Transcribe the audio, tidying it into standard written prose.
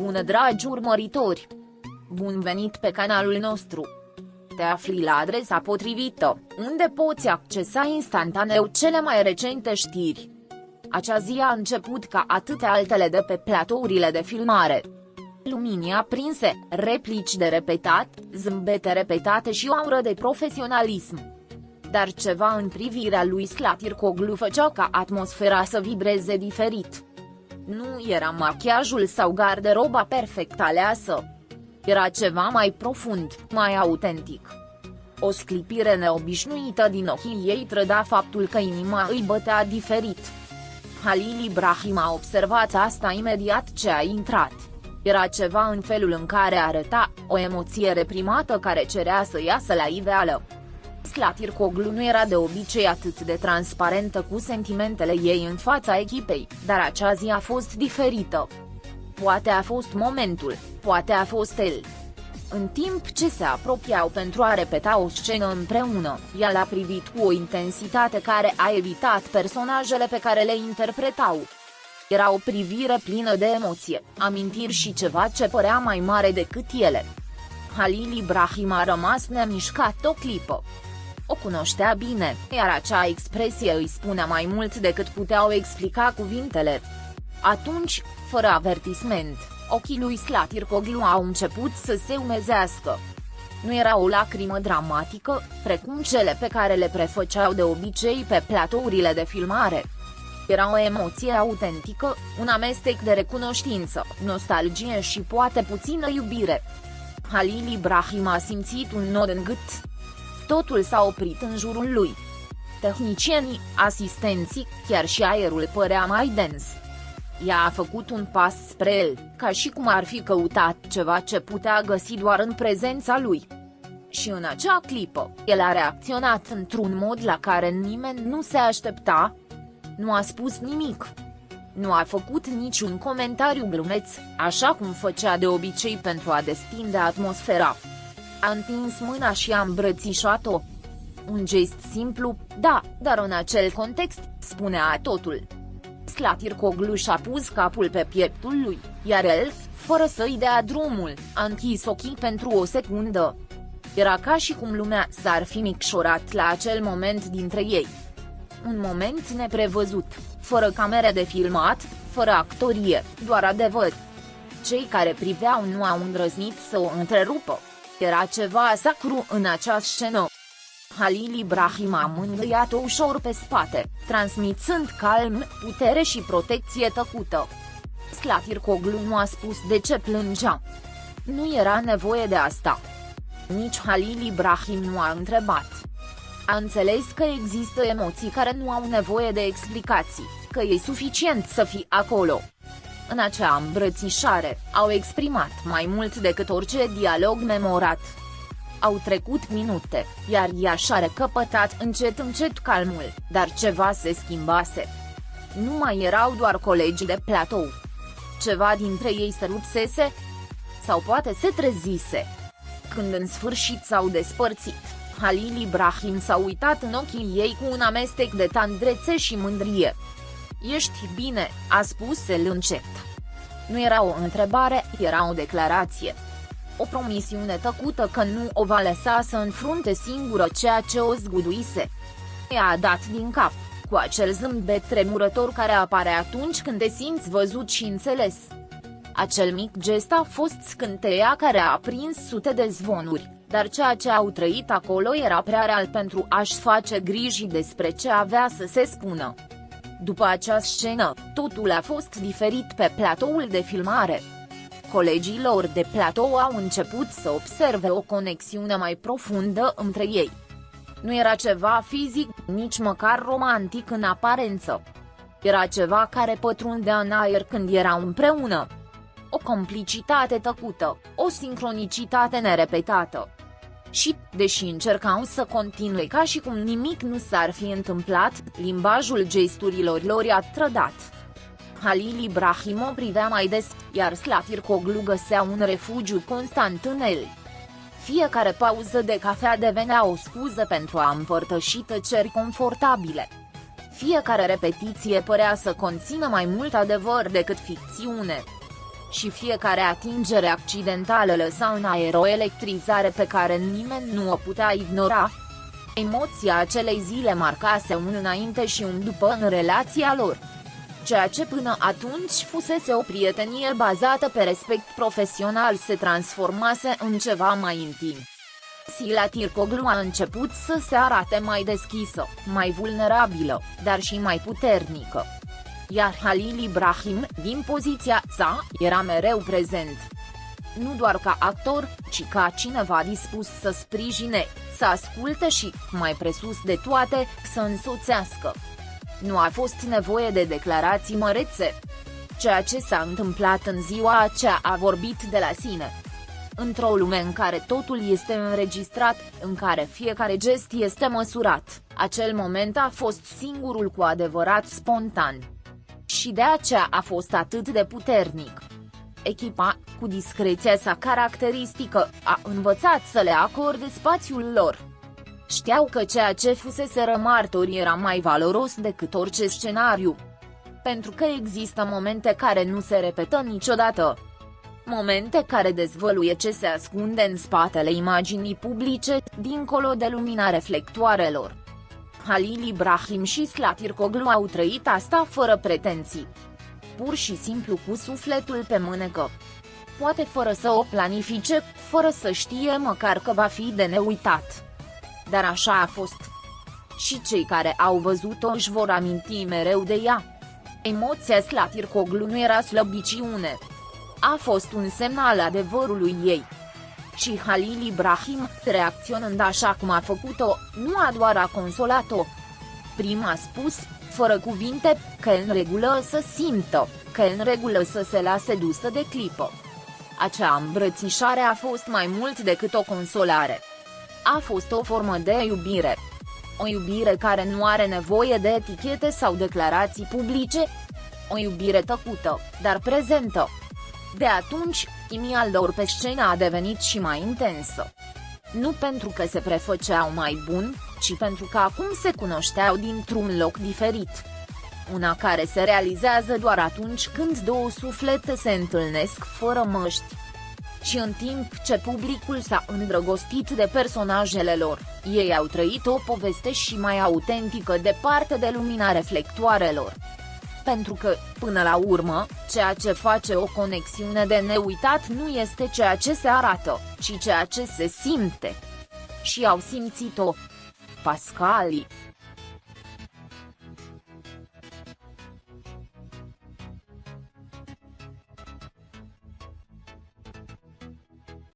Bună dragi urmăritori! Bun venit pe canalul nostru! Te afli la adresa potrivită, unde poți accesa instantaneu cele mai recente știri. Acea zi a început ca atâtea altele de pe platourile de filmare. Lumini aprinse, replici de repetat, zâmbete repetate și o aură de profesionalism. Dar ceva în privirea lui Slatircoglu făcea ca atmosfera să vibreze diferit. Nu era machiajul sau garderoba perfect aleasă. Era ceva mai profund, mai autentic. O sclipire neobișnuită din ochii ei trăda faptul că inima îi bătea diferit. Halil Ibrahim a observat asta imediat ce a intrat. Era ceva în felul în care arăta, o emoție reprimată care cerea să iasă la iveală. Slatircoglu nu era de obicei atât de transparentă cu sentimentele ei în fața echipei, dar acea zi a fost diferită. Poate a fost momentul, poate a fost el. În timp ce se apropiau pentru a repeta o scenă împreună, ea l-a privit cu o intensitate care a evitat personajele pe care le interpretau. Era o privire plină de emoție, amintiri și ceva ce părea mai mare decât ele. Halil Ibrahim a rămas nemișcat o clipă. O cunoștea bine, iar acea expresie îi spunea mai mult decât puteau explica cuvintele. Atunci, fără avertisment, ochii lui Slatircoglu au început să se umezească. Nu era o lacrimă dramatică, precum cele pe care le prefăceau de obicei pe platourile de filmare. Era o emoție autentică, un amestec de recunoștință, nostalgie și poate puțină iubire. Halil Ibrahim a simțit un nod în gât. Totul s-a oprit în jurul lui. Tehnicienii, asistenții, chiar și aerul părea mai dens. Ea a făcut un pas spre el, ca și cum ar fi căutat ceva ce putea găsi doar în prezența lui. Și în acea clipă, el a reacționat într-un mod la care nimeni nu se aștepta. Nu a spus nimic. Nu a făcut niciun comentariu glumeț, așa cum făcea de obicei pentru a destinde atmosfera. A întins mâna și a îmbrățișat-o. Un gest simplu, da, dar în acel context, spunea totul. Slatircoglu și-a pus capul pe pieptul lui, iar el, fără să-i dea drumul, a închis ochii pentru o secundă. Era ca și cum lumea s-ar fi micșorat la acel moment dintre ei. Un moment neprevăzut, fără camere de filmat, fără actorie, doar adevăr. Cei care priveau nu au îndrăznit să o întrerupă. Era ceva sacru în acea scenă. Halil Ibrahim a mângâiat-o ușor pe spate, transmițând calm, putere și protecție tăcută. Slatircoglu nu a spus de ce plângea. Nu era nevoie de asta. Nici Halil Ibrahim nu a întrebat. A înțeles că există emoții care nu au nevoie de explicații, că e suficient să fii acolo. În acea îmbrățișare, au exprimat mai mult decât orice dialog memorat. Au trecut minute, iar ea și-a recăpătat încet calmul, dar ceva se schimbase. Nu mai erau doar colegi de platou. Ceva dintre ei se rupsese? Sau poate se trezise? Când în sfârșit s-au despărțit, Halil Ibrahim s-a uitat în ochii ei cu un amestec de tandrețe și mândrie. Ești bine, a spus el încet. Nu era o întrebare, era o declarație. O promisiune tăcută că nu o va lăsa să înfrunte singură ceea ce o zguduise. Ea a dat din cap, cu acel zâmbet tremurător care apare atunci când te simți văzut și înțeles. Acel mic gest a fost scânteia care a aprins sute de zvonuri, dar ceea ce au trăit acolo era prea real pentru a-și face griji despre ce avea să se spună. După acea scenă, totul a fost diferit pe platoul de filmare. Colegii lor de platou au început să observe o conexiune mai profundă între ei. Nu era ceva fizic, nici măcar romantic în aparență. Era ceva care pătrundea în aer când erau împreună. O complicitate tăcută, o sincronicitate nerepetată. Și, deși încercau să continue ca și cum nimic nu s-ar fi întâmplat, limbajul gesturilor lor i-a trădat. Halil Ibrahim o privea mai des, iar Slatircoglu găsea un refugiu constant în el. Fiecare pauză de cafea devenea o scuză pentru a împărtăși tăceri confortabile. Fiecare repetiție părea să conțină mai mult adevăr decât ficțiune. Și fiecare atingere accidentală lăsa în aer o electrizare pe care nimeni nu o putea ignora. Emoția acelei zile marcase un înainte și un după în relația lor. Ceea ce până atunci fusese o prietenie bazată pe respect profesional se transformase în ceva mai intim. Sila Tircoglu a început să se arate mai deschisă, mai vulnerabilă, dar și mai puternică. Iar Halil Ibrahim, din poziția sa, era mereu prezent. Nu doar ca actor, ci ca cineva dispus să sprijine, să asculte și, mai presus de toate, să însoțească. Nu a fost nevoie de declarații mărețe. Ceea ce s-a întâmplat în ziua aceea a vorbit de la sine. Într-o lume în care totul este înregistrat, în care fiecare gest este măsurat, acel moment a fost singurul cu adevărat spontan. Și de aceea a fost atât de puternic. Echipa, cu discreția sa caracteristică, a învățat să le acorde spațiul lor. Știau că ceea ce fuseseră martori era mai valoros decât orice scenariu. Pentru că există momente care nu se repetă niciodată. Momente care dezvăluie ce se ascunde în spatele imaginii publice, dincolo de lumina reflectoarelor. Halil Ibrahim și Sila Tircoglu au trăit asta fără pretenții. Pur și simplu cu sufletul pe mânecă. Poate fără să o planifice, fără să știe măcar că va fi de neuitat. Dar așa a fost. Și cei care au văzut-o își vor aminti mereu de ea. Emoția Sila Tircoglu nu era slăbiciune. A fost un semn al adevărului ei. Și Halil Ibrahim, reacționând așa cum a făcut-o, nu a doar a consolat-o. Prima a spus, fără cuvinte, că e în regulă să simtă, că e în regulă să se lase dusă de clipă. Acea îmbrățișare a fost mai mult decât o consolare. A fost o formă de iubire. O iubire care nu are nevoie de etichete sau declarații publice. O iubire tăcută, dar prezentă. De atunci, chimia lor pe scenă a devenit și mai intensă. Nu pentru că se prefăceau mai buni, ci pentru că acum se cunoșteau dintr-un loc diferit. Una care se realizează doar atunci când două suflete se întâlnesc fără măști. Și în timp ce publicul s-a îndrăgostit de personajele lor, ei au trăit o poveste și mai autentică departe de lumina reflectoarelor. Pentru că, până la urmă, ceea ce face o conexiune de neuitat nu este ceea ce se arată, ci ceea ce se simte. Și au simțit-o. Pascali